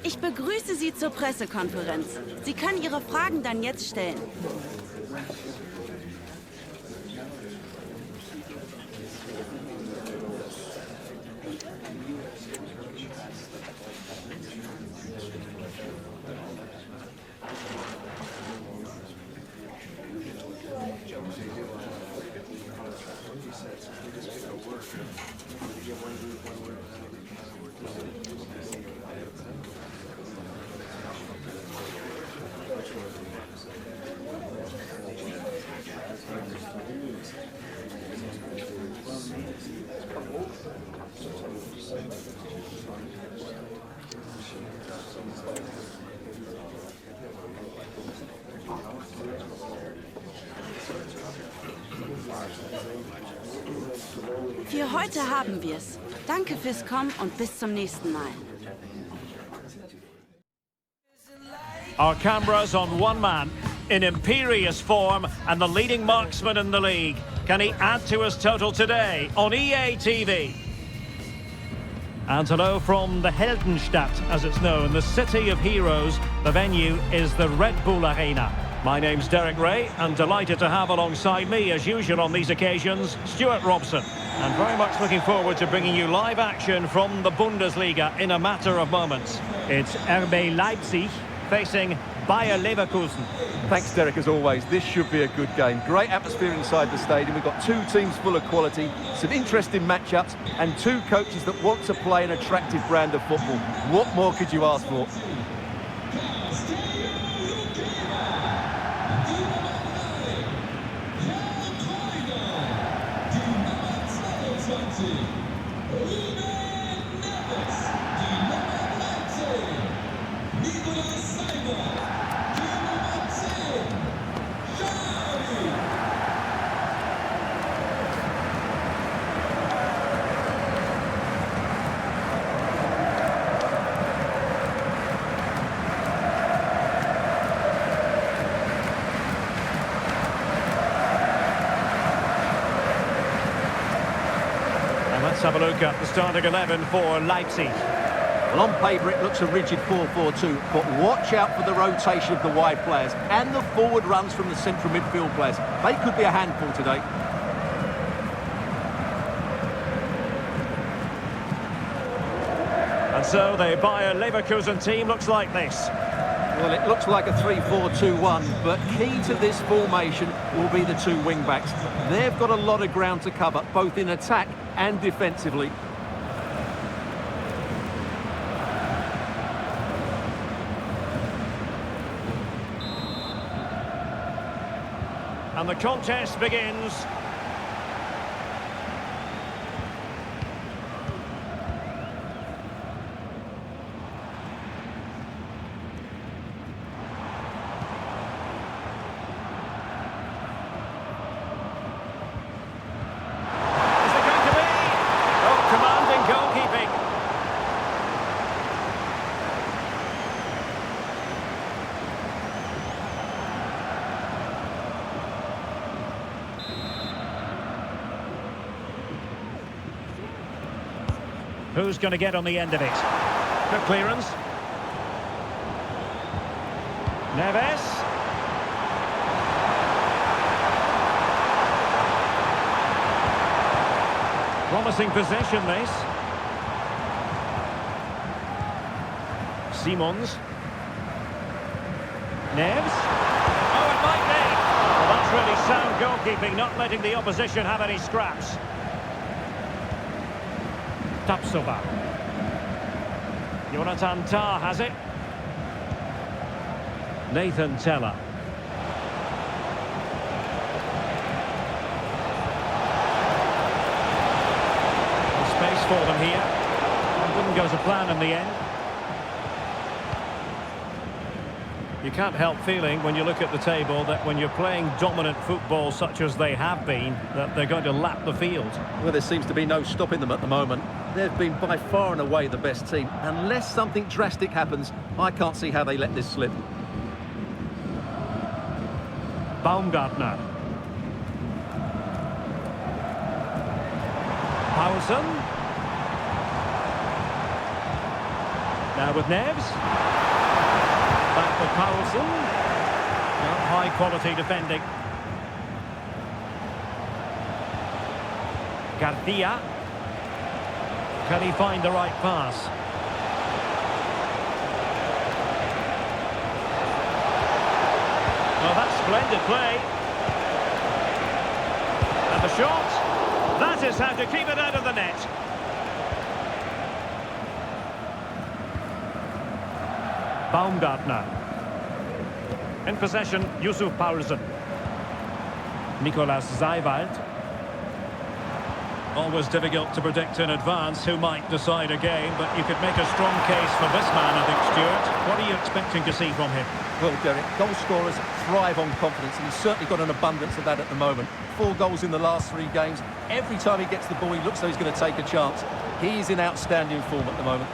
Ich begrüße Sie zur Pressekonferenz. Sie können Ihre Fragen dann jetzt stellen. Für heute haben wir's. Danke fürs Kommen und bis zum nächsten Mal. Our cameras on one man in imperious form and the leading marksman in the league. Can he add to his total today on EA TV? And hello from the Heldenstadt, as it's known, the city of heroes. The venue is the Red Bull Arena. My name's Derek Ray, and delighted to have alongside me, as usual on these occasions, Stuart Robson. And very much looking forward to bringing you live action from the Bundesliga in a matter of moments. It's RB Leipzig facing Bayer Leverkusen. Thanks, Derek, as always. This should be a good game. Great atmosphere inside the stadium. We've got two teams full of quality, some interesting matchups, and two coaches that want to play an attractive brand of football. What more could you ask for? Let's have a look at the starting 11 for Leipzig. Well, on paper it looks a rigid 4-4-2, but watch out for the rotation of the wide players and the forward runs from the central midfield players. They could be a handful today. And so the Bayer Leverkusen team looks like this. Well, it looks like a 3-4-2-1, but key to this formation will be the two wing-backs. They've got a lot of ground to cover, both in attack and defensively. And the contest begins. Who's going to get on the end of it? Good clearance. Neves. Promising possession, this. Simons. Neves. Oh, it might be. Well, that's really sound goalkeeping, not letting the opposition have any scraps. Tapsova. Jonathan Tah has it. Nathan Teller. Space for them here. Wouldn't go to plan in the end. You can't help feeling when you look at the table that when you're playing dominant football such as they have been, that they're going to lap the field. Well, there seems to be no stopping them at the moment. They've been by far and away the best team. Unless something drastic happens, I can't see how they let this slip. Baumgartner. Paulsen. Now with Neves. Back with Paulsen. High quality defending. Garcia. Can he find the right pass? Well, that's splendid play. And the shot. That is how to keep it out of the net. Baumgartner. In possession, Yusuf Paulsen. Nicolas Seiwald. Always difficult to predict in advance who might decide a game, but you could make a strong case for this man, I think, Stuart. What are you expecting to see from him? Well, Derek, goal scorers thrive on confidence, and he's certainly got an abundance of that at the moment. 4 goals in the last 3 games. Every time he gets the ball, he looks like he's going to take a chance. He's in outstanding form at the moment.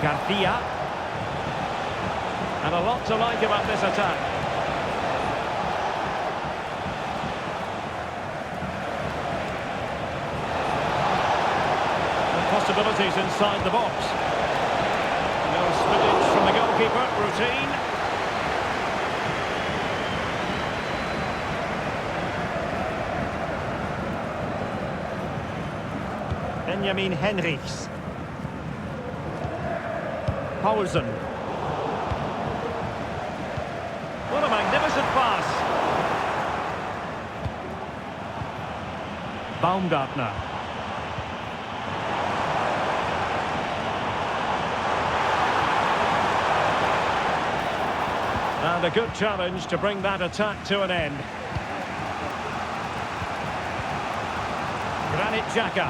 Garcia. And a lot to like about this attack. Possibilities inside the box. No spillage from the goalkeeper. Routine. Benjamin Henrichs. Paulsen. What a magnificent pass. Baumgartner. And a good challenge to bring that attack to an end. Granit Xhaka.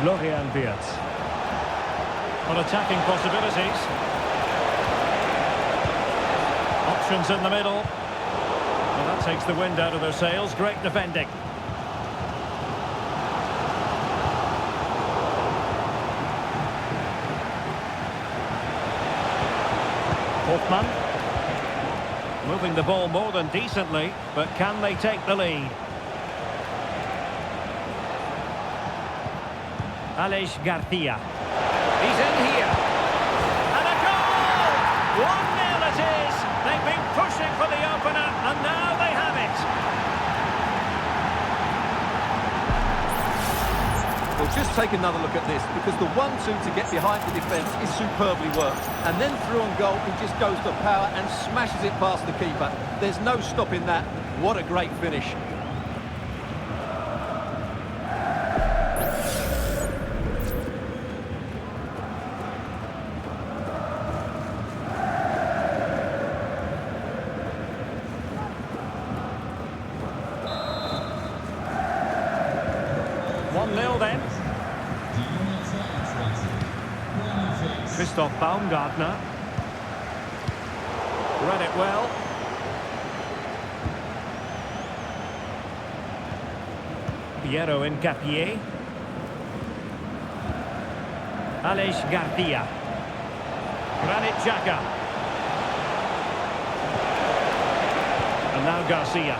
Florian Wirtz. On attacking possibilities. Options in the middle. Well, that takes the wind out of their sails. Great defending. Hoffmann. Moving the ball more than decently, but can they take the lead? Aleix Garcia. He's in here. And a goal! 1-0 it is. They've been pushing for the opener, and now they have it. Well, just take another look at this, because the 1-2 to get behind the defence is superbly worked. And then through on goal, he just goes to power and smashes it past the keeper. There's no stopping that. What a great finish. Then. Christoph Baumgartner. Read it well. Piero Incapié. Aleix Garcia. Granit Xhaka. And now Garcia.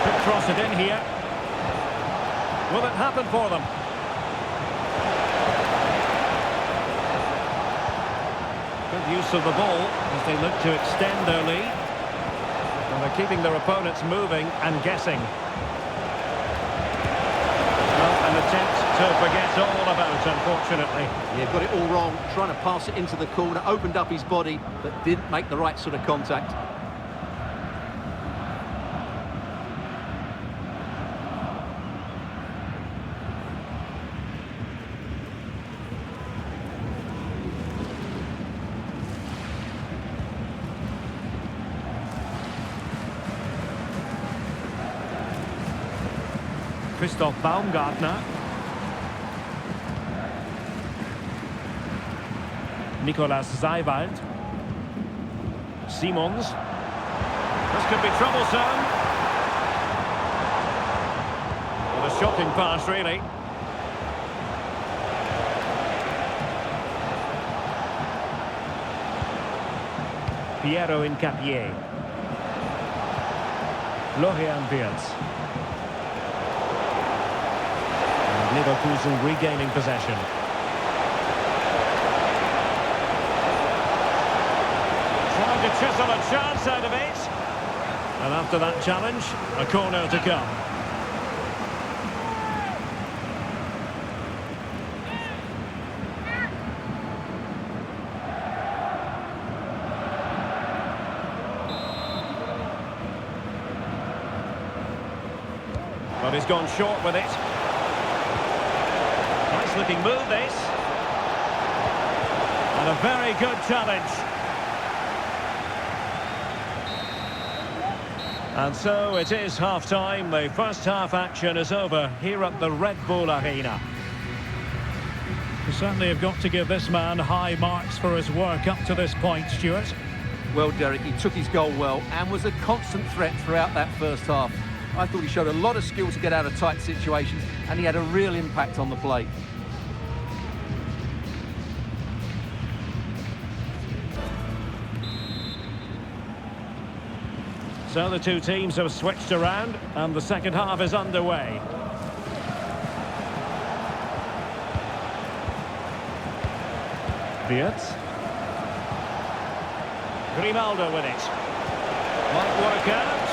Could cross it in here. Will it happen for them? Good use of the ball as they look to extend their lead. And they're keeping their opponents moving and guessing. Well, an attempt to forget all about, unfortunately. Yeah, got it all wrong. Trying to pass it into the corner, opened up his body, but didn't make the right sort of contact. Christoph Baumgartner. Nicolas Seiwald. Simons. This could be troublesome. What a shocking pass, really. Piero Incapié. Florian Wirtz. Leverkusen regaining possession. Trying to chisel a chance out of it. And after that challenge, a corner to come. But he's gone short with it. Nice looking move, this. And a very good challenge. And so it is half-time. The first half action is over here at the Red Bull Arena. We certainly have got to give this man high marks for his work up to this point, Stuart. Well, Derek, he took his goal well and was a constant threat throughout that first half. I thought he showed a lot of skill to get out of tight situations, and he had a real impact on the play. So the two teams have switched around and the second half is underway. Wirtz. Grimaldo with it. Might work out.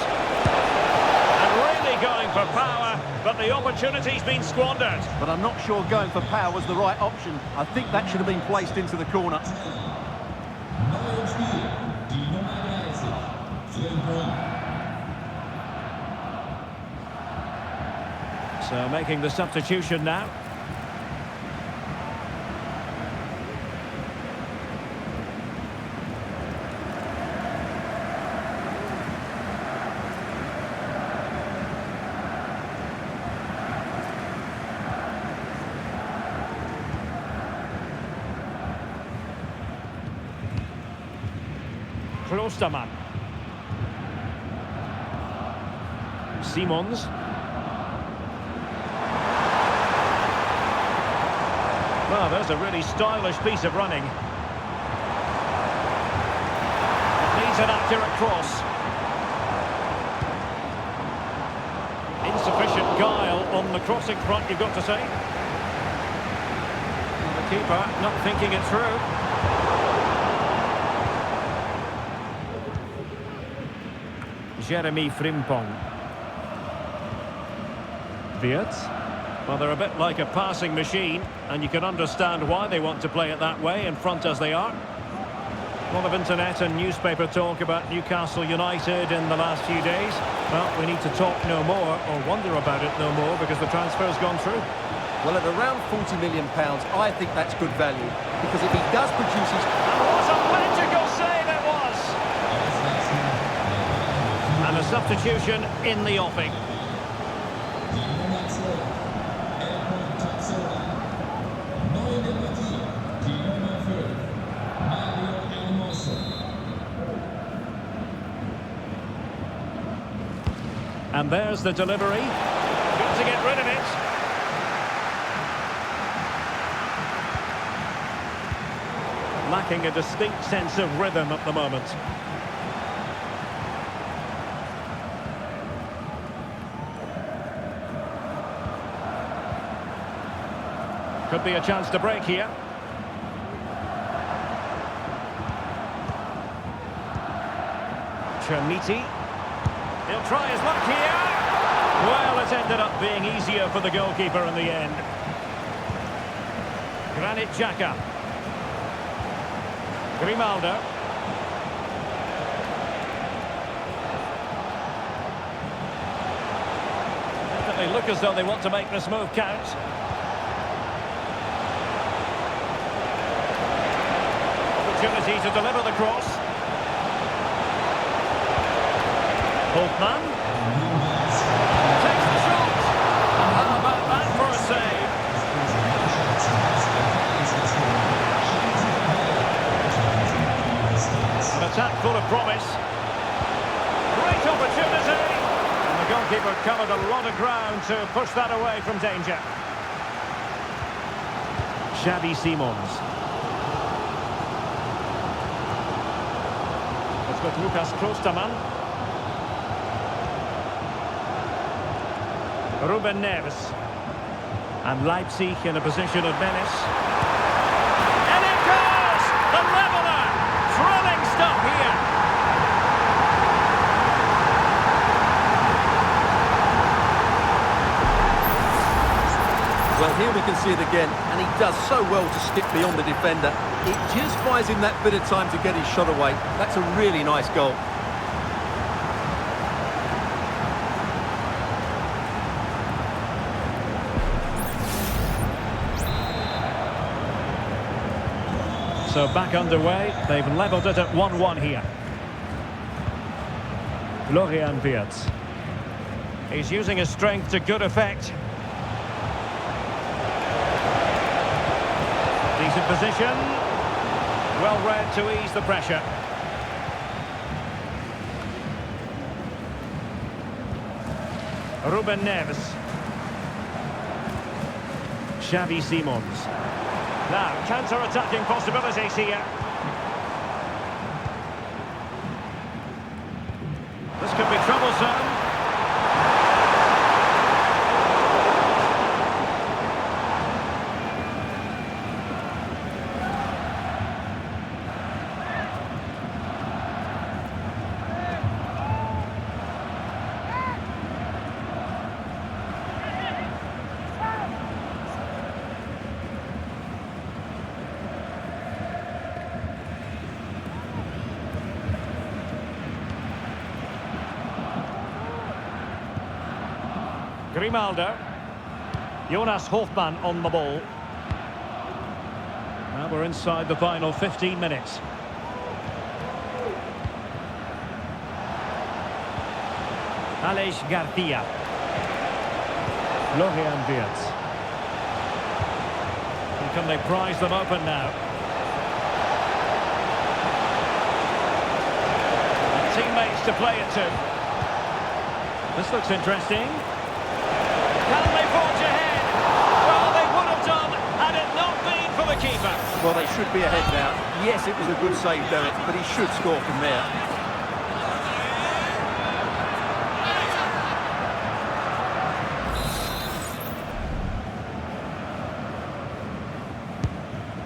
And really going for power, but the opportunity's been squandered. But I'm not sure going for power was the right option. I think that should have been placed into the corner. So making the substitution now. Klostermann. Simons. Well, there's a really stylish piece of running. It needs an accurate cross. Insufficient guile on the crossing front, you've got to say. The keeper not thinking it through. Jeremy Frimpong. Wirtz. Well, they're a bit like a passing machine, and you can understand why they want to play it that way, in front as they are. A lot of internet and newspaper talk about Newcastle United in the last few days. Well, we need to talk no more, or wonder about it no more, because the transfer's gone through. Well, at around £40 million, I think that's good value, because if he does produce his... And what a magical save it was! And a substitution in the offing. And there's the delivery. Got to get rid of it. Lacking a distinct sense of rhythm at the moment. Could be a chance to break here. Chermiti. He'll try his luck here. Well, it ended up being easier for the goalkeeper in the end. Granit Xhaka. Grimaldo. Definitely look as though they want to make this move count. Opportunity to deliver the cross. Holtmann. Takes the shot. How about that for a save? An attack full of promise. Great opportunity. And the goalkeeper covered a lot of ground to push that away from danger. Xavi Simons. It's with Lucas Klostermann. Ruben Neves. And Leipzig in a position of menace. And it goes! The leveller! Thrilling stuff here. Well, here we can see it again, and he does so well to skip beyond the defender. It just buys him that bit of time to get his shot away. That's a really nice goal. So back underway, they've levelled it at 1-1 here. Florian Wirtz. He's using his strength to good effect. Decent position. Well read to ease the pressure. Ruben Neves. Xavi Simons. Now, counter-attacking possibilities here. This could be troublesome. Grimaldo. Jonas Hofmann on the ball. Now we're inside the final 15 minutes. Aleix Garcia. Florian Wirtz. And can they prize them open now? And teammates to play it to. This looks interesting. Can they forge ahead? Well, they would have done had it not been for the keeper. Well, they should be ahead now. Yes, it was a good save, Derek, but he should score from there.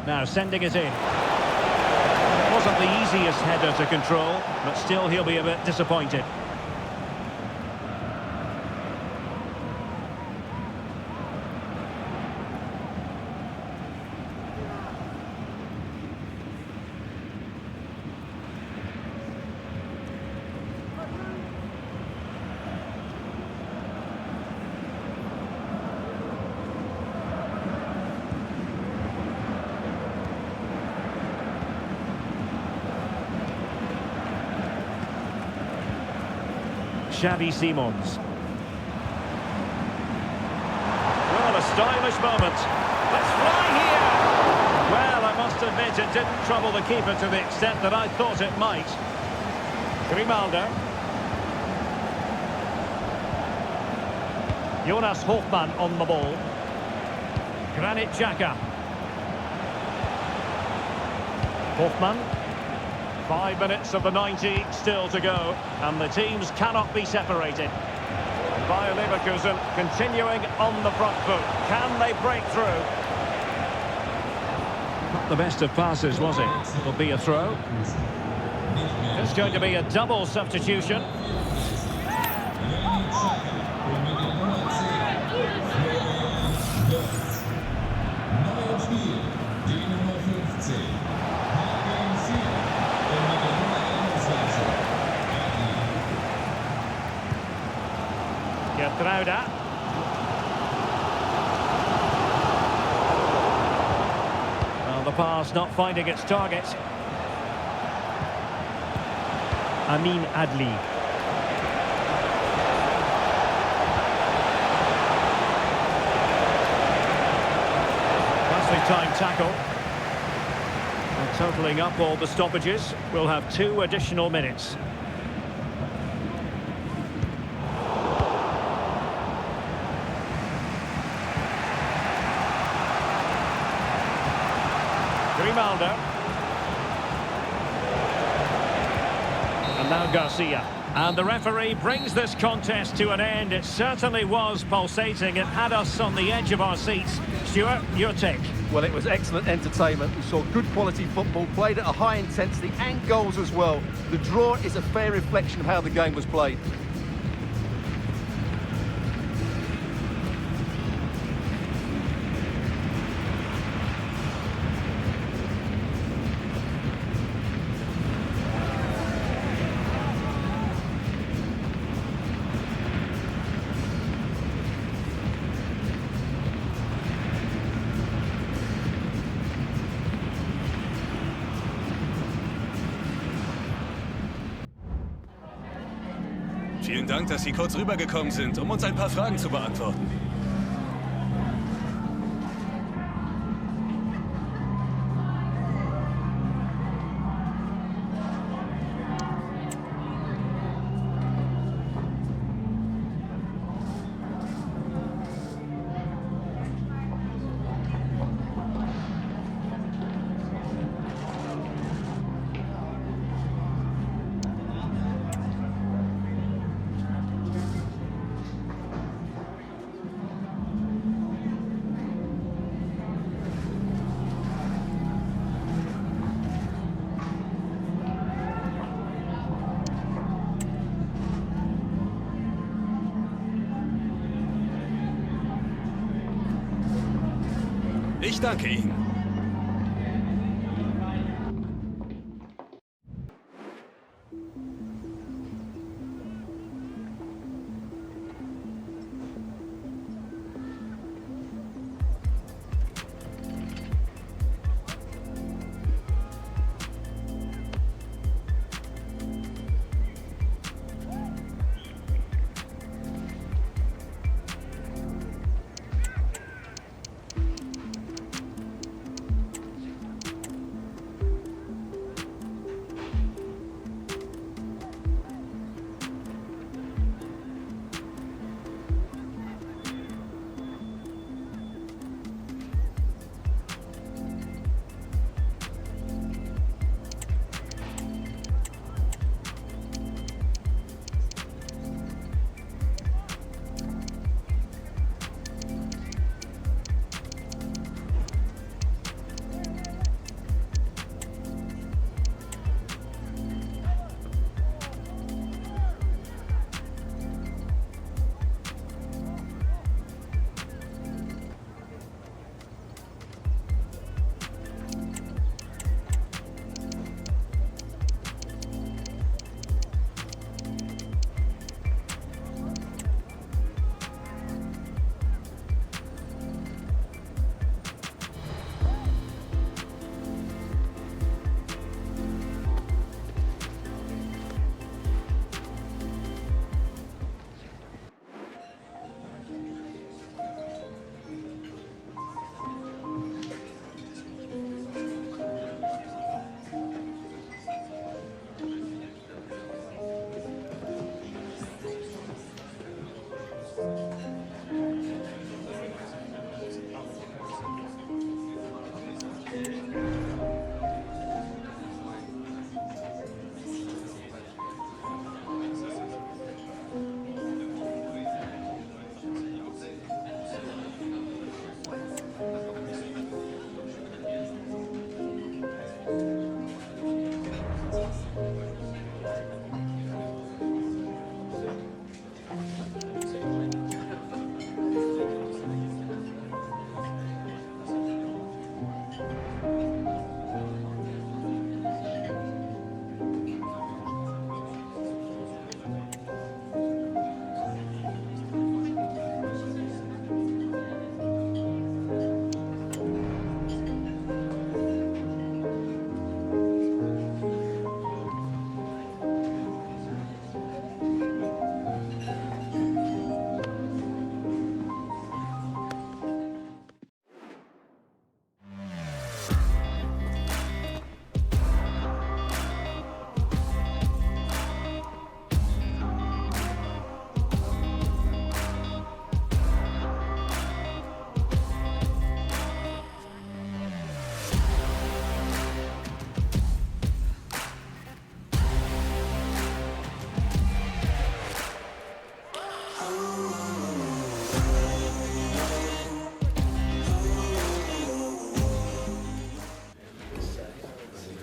Now sending it in. It wasn't the easiest header to control, but still he'll be a bit disappointed. Xavi Simons. Well, a stylish moment. Let's fly here! Well, I must admit it didn't trouble the keeper to the extent that I thought it might. Grimaldo. Jonas Hofmann on the ball. Granit Xhaka. Hofmann. 5 minutes of the 90 still to go, and the teams cannot be separated. Bayer Leverkusen continuing on the front foot. Can they break through? Not the best of passes, was it? It'll be a throw. It's going to be a double substitution. Gertruida. Well, the pass not finding its target. Amin Adli. Nicely timed tackle. And totalling up all the stoppages, we'll have 2 additional minutes. Grimaldo. And now Garcia. And the referee brings this contest to an end. It certainly was pulsating. It had us on the edge of our seats. Stuart, your take? Well, it was excellent entertainment. We saw good quality football, played at a high intensity and goals as well. The draw is a fair reflection of how the game was played. Vielen Dank, dass Sie kurz rübergekommen sind, um uns ein paar Fragen zu beantworten. Ich danke Ihnen.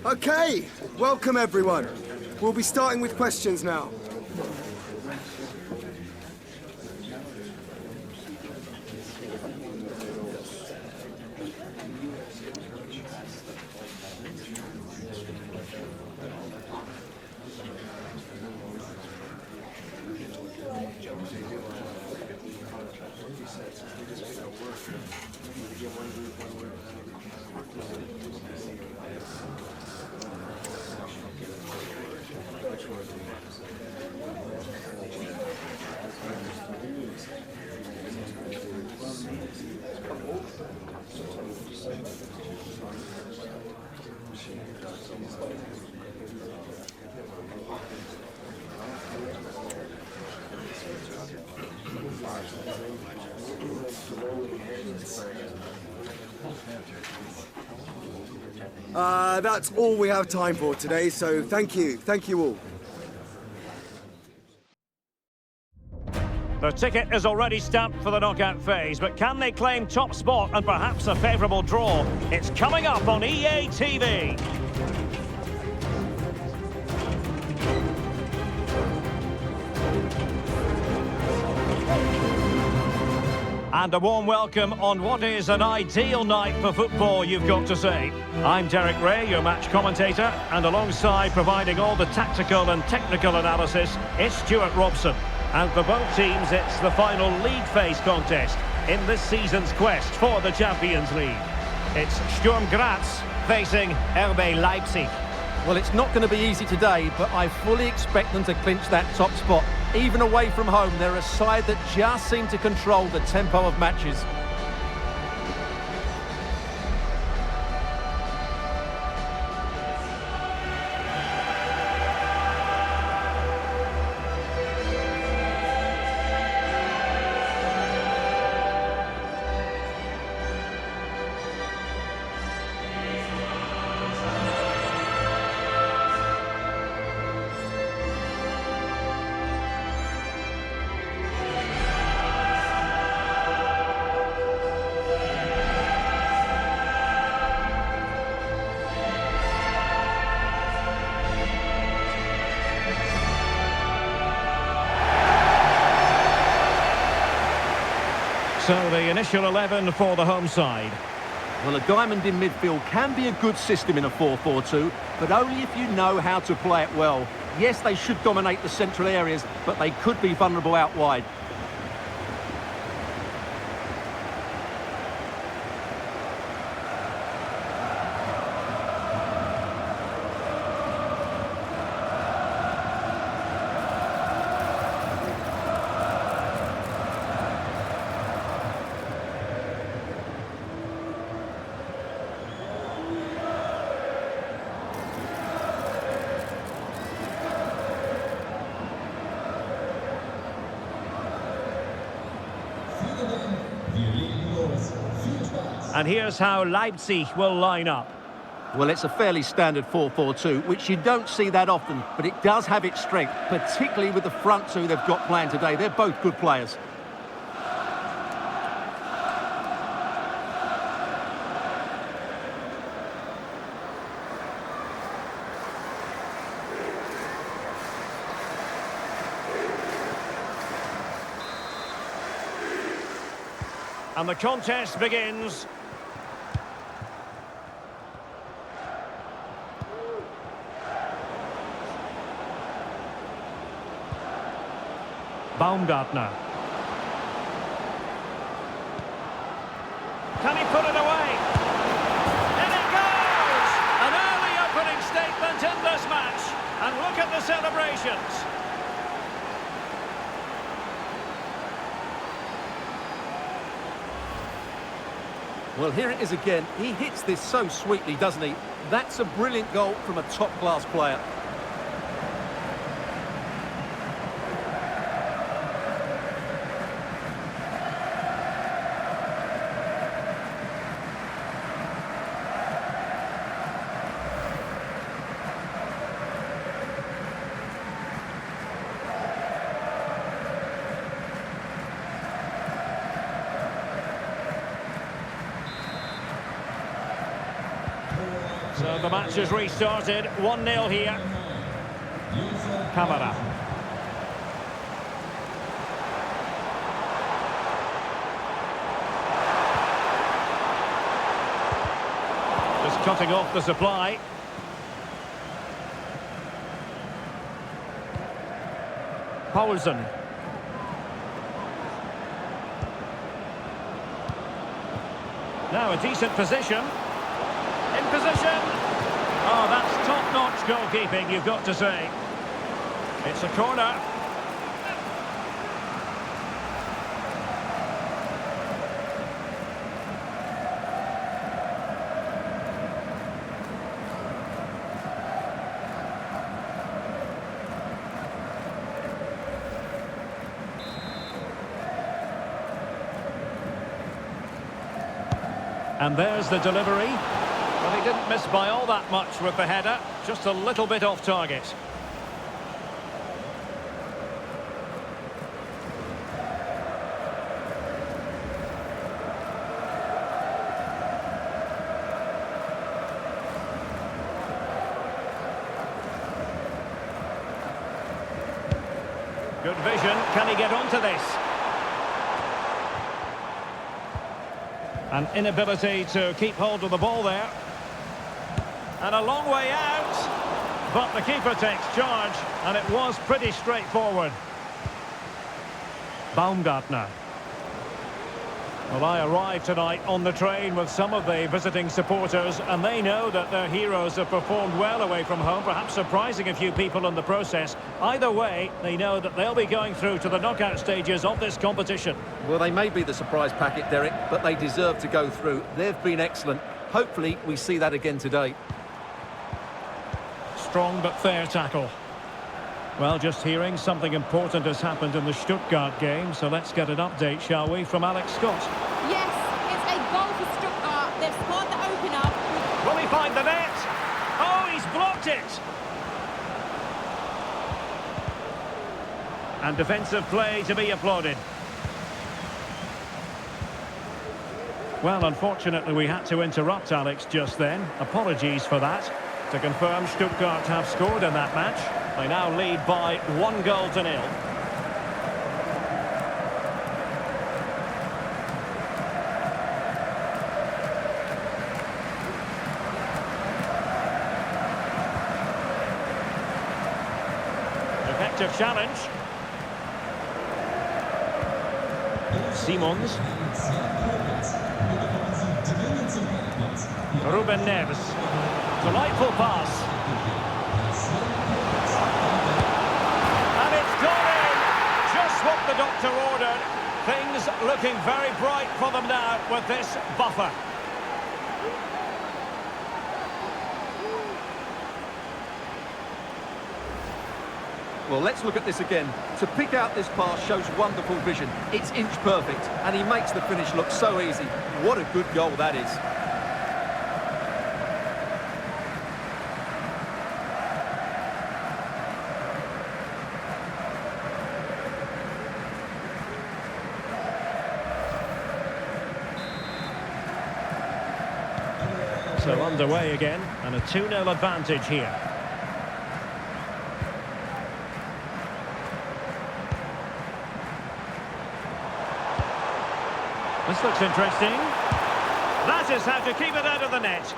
Okay, welcome everyone. We'll be starting with questions now. That's all we have time for today, so thank you all. The ticket is already stamped for the knockout phase, but can they claim top spot and perhaps a favourable draw? It's coming up on EA TV. And a warm welcome on what is an ideal night for football, you've got to say. I'm Derek Ray, your match commentator, and alongside providing all the tactical and technical analysis, it's Stuart Robson. And for both teams, it's the final league phase contest in this season's quest for the Champions League. It's Sturm Graz facing RB Leipzig. Well, it's not going to be easy today, but I fully expect them to clinch that top spot. Even away from home, they're a side that just seem to control the tempo of matches. So the initial 11 for the home side. Well, a diamond in midfield can be a good system in a 4-4-2, but only if you know how to play it well. Yes, they should dominate the central areas, but they could be vulnerable out wide. And here's how Leipzig will line up. Well, it's a fairly standard 4-4-2, which you don't see that often, but it does have its strength, particularly with the front two they've got playing today. They're both good players. And the contest begins. Baumgartner. Can he put it away? In it goes! An early opening statement in this match. And look at the celebrations. Well, here it is again. He hits this so sweetly, doesn't he? That's a brilliant goal from a top-class player. So the match has restarted. 1-0 here. Camara. Just cutting off the supply. Poulsen. Now a decent position. In position. Oh, that's top-notch goalkeeping, you've got to say. It's a corner. And there's the delivery. Well, he didn't miss by all that much with the header. Just a little bit off target. Good vision. Can he get onto this? An inability to keep hold of the ball there. And a long way out. But the keeper takes charge, and it was pretty straightforward. Baumgartner. Well, I arrived tonight on the train with some of the visiting supporters, and they know that their heroes have performed well away from home, perhaps surprising a few people in the process. Either way, they know that they'll be going through to the knockout stages of this competition. Well, they may be the surprise packet, Derek, but they deserve to go through. They've been excellent. Hopefully, we see that again today. Strong but fair tackle. Well, just hearing something important has happened in the Stuttgart game, so let's get an update, shall we, from Alex Scott. Yes, it's a goal for Stuttgart. They've scored the opener. Will he find the net? Oh, he's blocked it! And defensive play to be applauded. Well, unfortunately, we had to interrupt Alex just then. Apologies for that. To confirm, Stuttgart have scored in that match. They now lead by 1-0. Effective challenge. Simons. Ruben Neves. Delightful pass. And it's gone in. Just what the doctor ordered. Things looking very bright for them now with this buffer. Well, let's look at this again. To pick out this pass shows wonderful vision. It's inch perfect, and he makes the finish look so easy. What a good goal that is. So underway again, and a 2-0 advantage here. This looks interesting. That is how to keep it out of the net.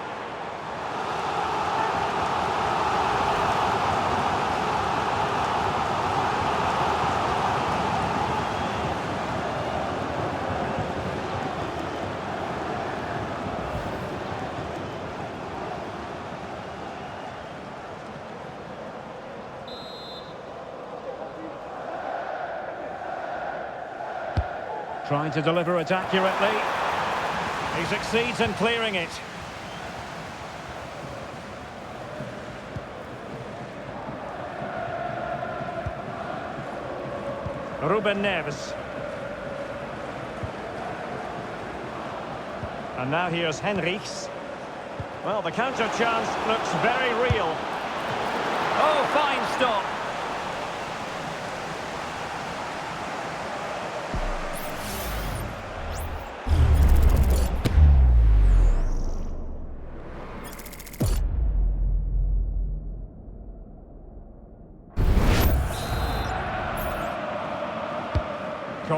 Trying to deliver it accurately. He succeeds in clearing it. Ruben Neves. And now here's Henrichs. Well, the counter chance looks very real. Oh, fine stop.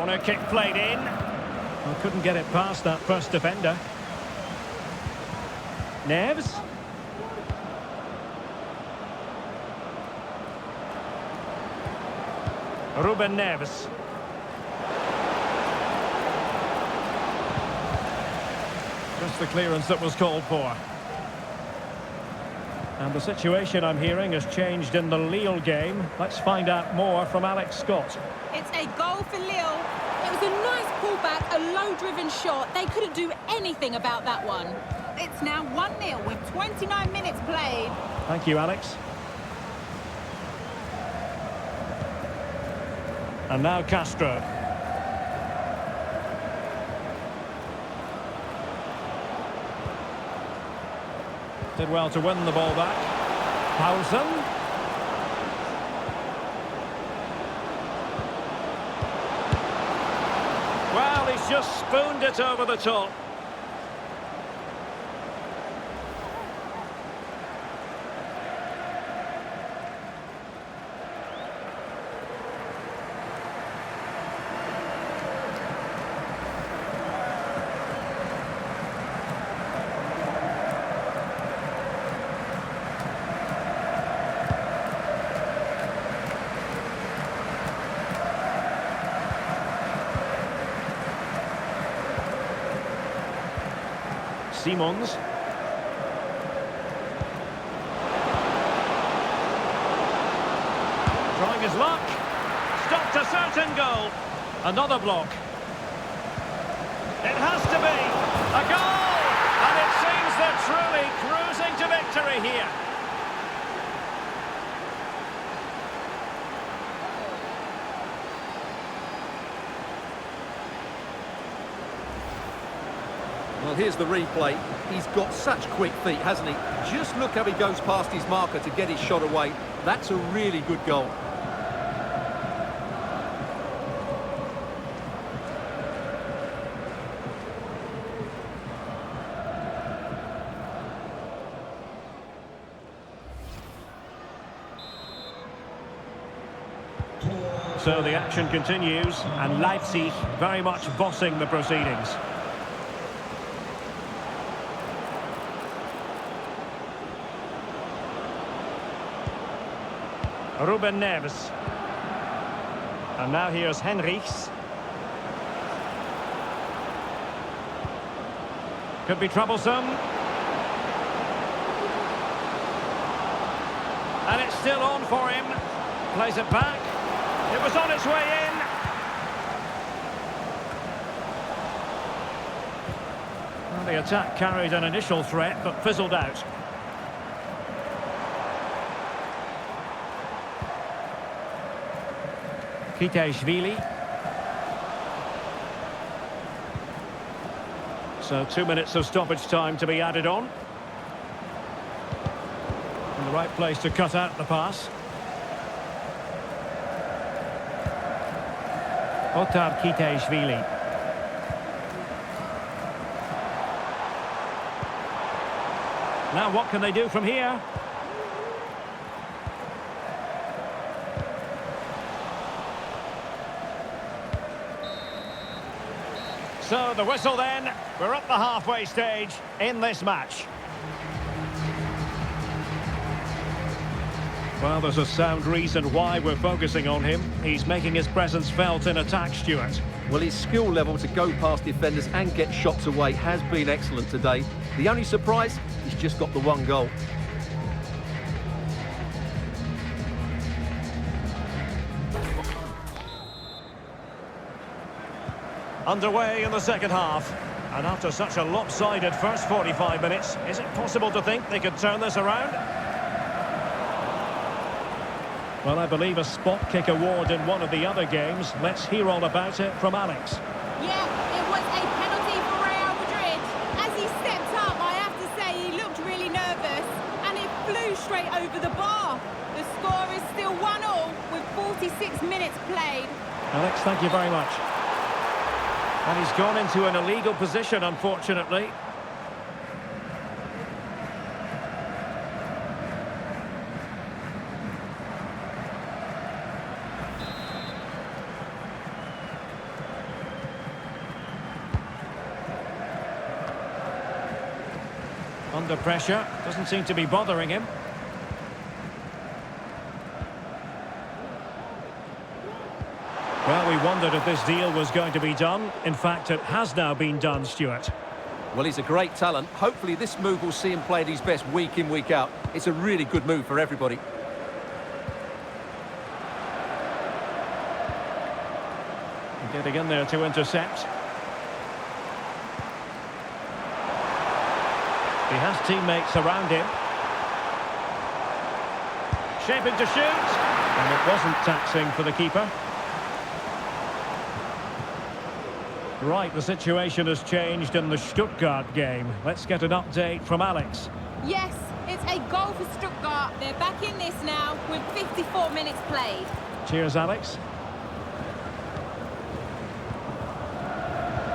Corner kick played in. Well, couldn't get it past that first defender. Neves. Ruben Neves. Just the clearance that was called for. And the situation I'm hearing has changed in the Lille game. Let's find out more from Alex Scott. It's a goal for Lille. It was a nice pullback, a low-driven shot. They couldn't do anything about that one. It's now 1-0 with 29 minutes played. Thank you, Alex. And now Castro. Did well to win the ball back. Hausen. Well, he's just spooned it over the top. Simons. Trying his luck. Stopped a certain goal. Another block. It has to be a goal! And it seems they're truly cruising to victory here. Well, here's the replay. He's got such quick feet, hasn't he? Just look how he goes past his marker to get his shot away. That's a really good goal. So the action continues, and Leipzig very much bossing the proceedings. Ruben Neves. And now here's Henrichs. Could be troublesome. And it's still on for him. Plays it back. It was on its way in. Well, the attack carried an initial threat, but fizzled out. Kitashvili. So 2 minutes of stoppage time to be added on. In the right place to cut out the pass. Otar Kitashvili. Now what can they do from here? So the whistle then. We're at the halfway stage in this match. Well, there's a sound reason why we're focusing on him. He's making his presence felt in attack, Stuart. Well, his skill level to go past defenders and get shots away has been excellent today. The only surprise, he's just got the one goal. Underway in the second half. And after such a lopsided first 45 minutes, is it possible to think they could turn this around? Well, I believe a spot kick award in one of the other games. Let's hear all about it from Alex. Yeah, it was a penalty for Real Madrid. As he stepped up, I have to say he looked really nervous, and it flew straight over the bar. The score is still 1-1 with 46 minutes played. Alex, thank you very much. And he's gone into an illegal position, unfortunately. Under pressure, doesn't seem to be bothering him. Well, we wondered if this deal was going to be done. In fact, it has now been done, Stuart. Well, he's a great talent. Hopefully this move will see him play at his best week in, week out. It's a really good move for everybody. Getting in there to intercept. He has teammates around him. Shaping to shoot. And it wasn't taxing for the keeper. Right, the situation has changed in the Stuttgart game. Let's get an update from Alex. Yes, it's a goal for Stuttgart. They're back in this now with 54 minutes played. Cheers, Alex.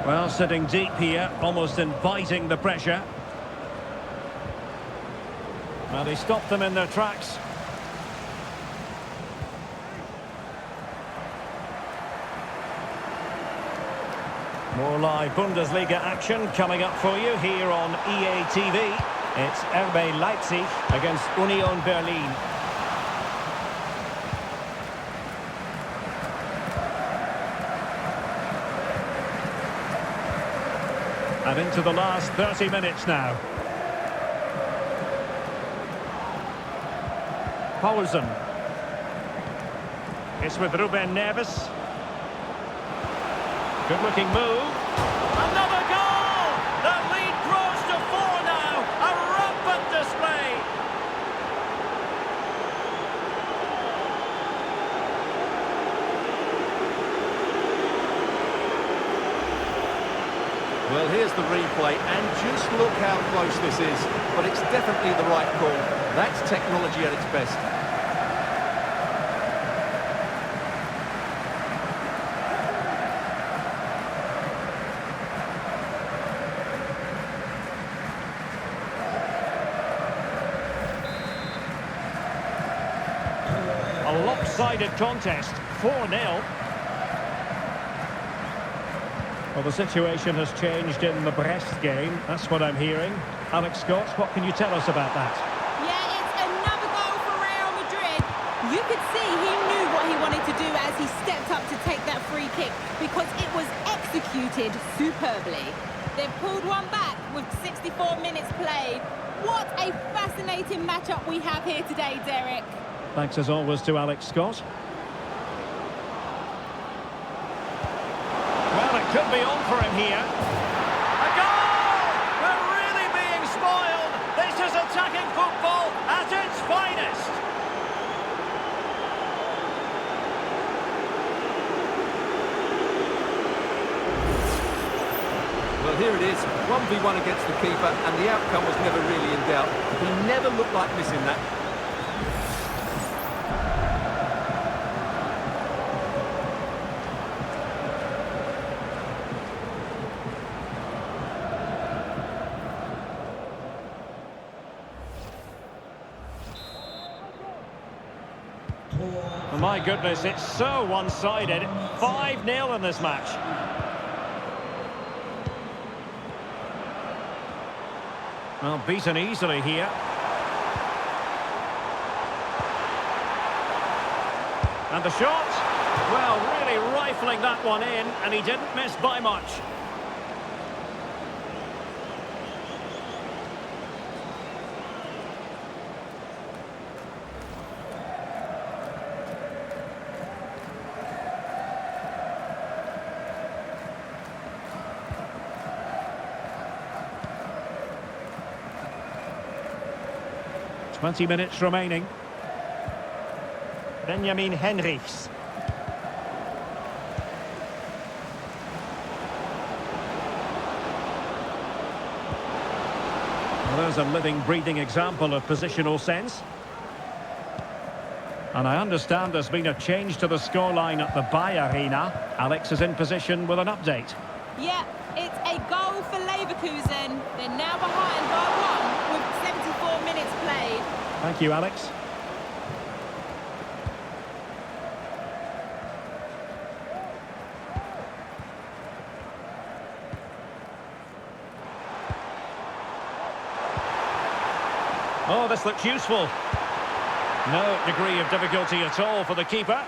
Well, sitting deep here, almost inviting the pressure. Well, he stopped them in their tracks. More live Bundesliga action coming up for you here on EA TV. It's RB Leipzig against Union Berlin. And into the last 30 minutes now. Paulsen. It's with Ruben Neves. Good-looking move. Another goal! The lead grows to 4 now. A rampant display. Well, here's the replay, and just look how close this is. But it's definitely the right call. That's technology at its best. A lopsided contest, 4-0. Well, the situation has changed in the Brest game. That's what I'm hearing. Alex Scott, what can you tell us about that? Yeah, it's another goal for Real Madrid. You could see he knew what he wanted to do as he stepped up to take that free kick because it was executed superbly. They've pulled one back with 64 minutes played. What a fascinating matchup we have here today, Derek. Thanks as always to Alex Scott. Well, it could be on for him here. A goal! We're really being spoiled. This is attacking football at its finest. Well, here it is, 1v1 against the keeper, and the outcome was never really in doubt. He never looked like missing that. My goodness, it's so one-sided. 5-0 in this match. Well, beaten easily here. And the shot. Well, really rifling that one in, and he didn't miss by much. Twenty minutes remaining. Benjamin Henrichs. Well, there's a living, breathing example of positional sense. And I understand there's been a change to the scoreline at the Bayer Arena. Alex is in position with an update. Yeah, it's a goal for Leverkusen. They're now behind by 1 with 74 minutes played. Thank you, Alex. Oh, this looks useful. No degree of difficulty at all for the keeper.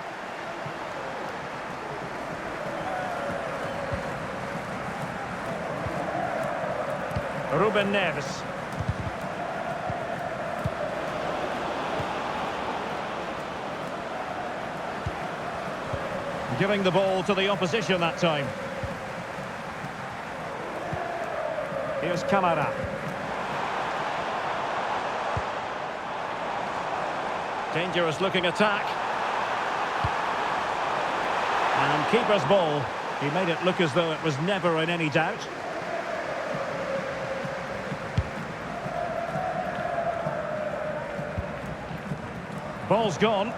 Ruben Neves. Giving the ball to the opposition that time. Here's Camara. Dangerous looking attack. And keeper's ball. He made it look as though it was never in any doubt. Ball's gone.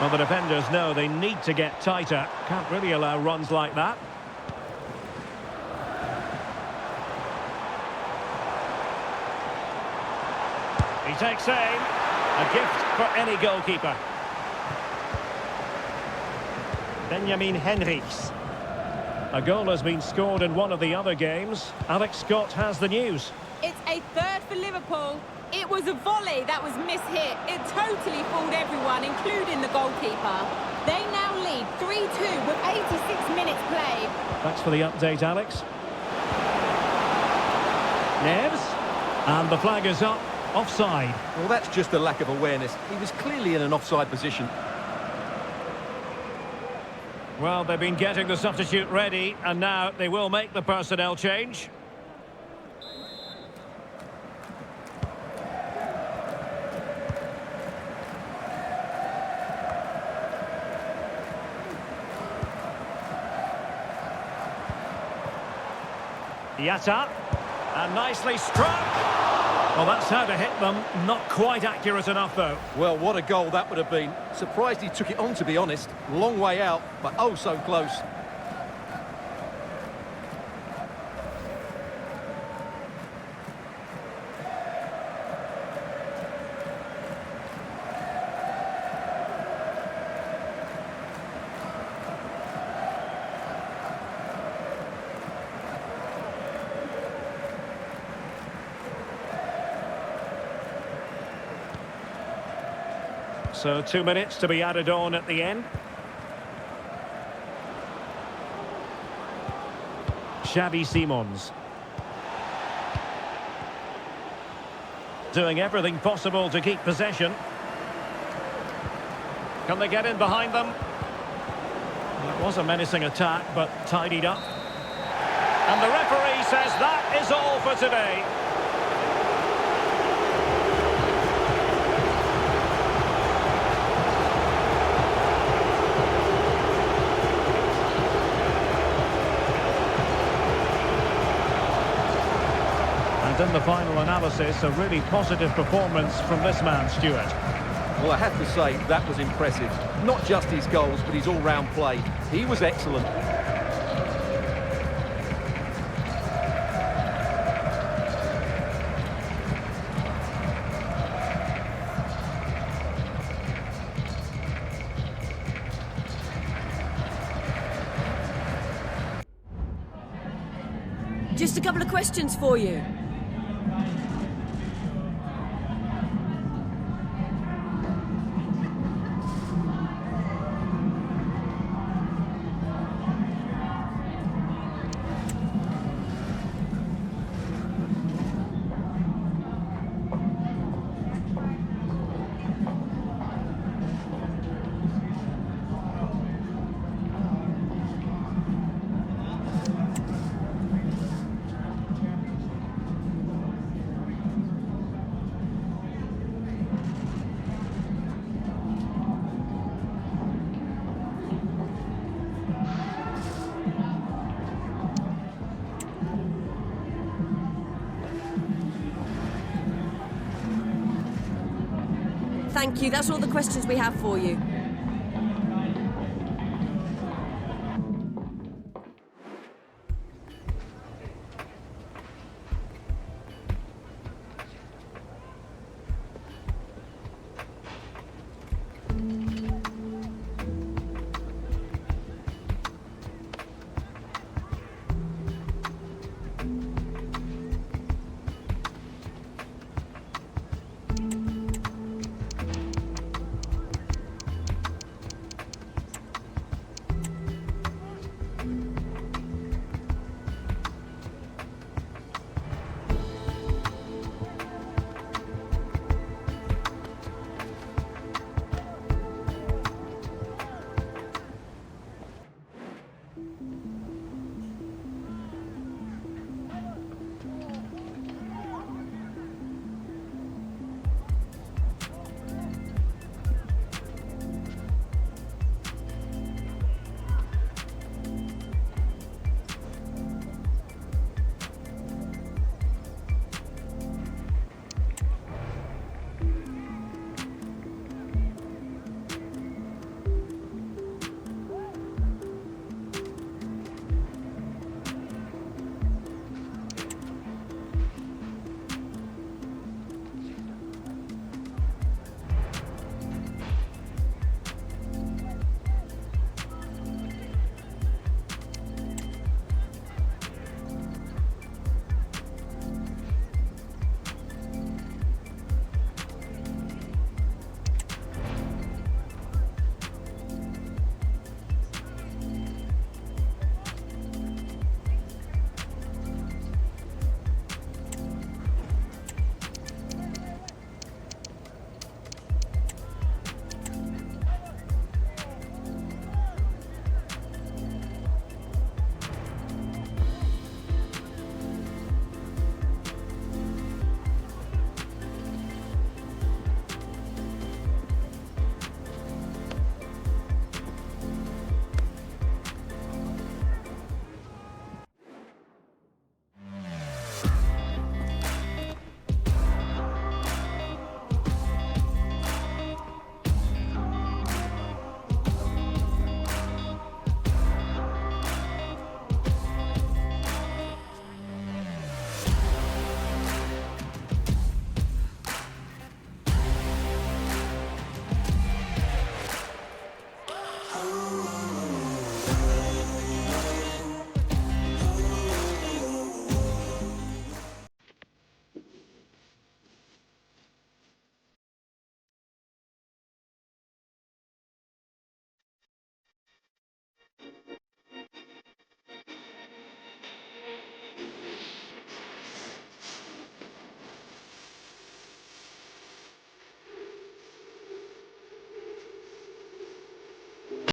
Well, the defenders know they need to get tighter. Can't really allow runs like that. He takes aim. A gift for any goalkeeper. Benjamin Henrichs. A goal has been scored in one of the other games. Alex Scott has the news. It's a third for Liverpool. It was a volley that was mishit. It totally fooled everyone, including the goalkeeper. They now lead 3-2 with 86 minutes played. Thanks for the update, Alex. Neves. And the flag is up. Offside. Well, that's just a lack of awareness. He was clearly in an offside position. Well, they've been getting the substitute ready, and now they will make the personnel change. Yatta, and nicely struck. Well, that's how to hit them. Not quite accurate enough, though. Well, what a goal that would have been. Surprised he took it on, to be honest. Long way out, but oh so close. So 2 minutes to be added on at the end. Xavi Simons. Doing everything possible to keep possession. Can they get in behind them? It was a menacing attack, but tidied up. And the referee says that is all for today. And in the final analysis, a really positive performance from this man, Stuart. Well, I have to say, that was impressive. Not just his goals, but his all-round play. He was excellent. Just a couple of questions for you. Thank you. That's all the questions we have for you.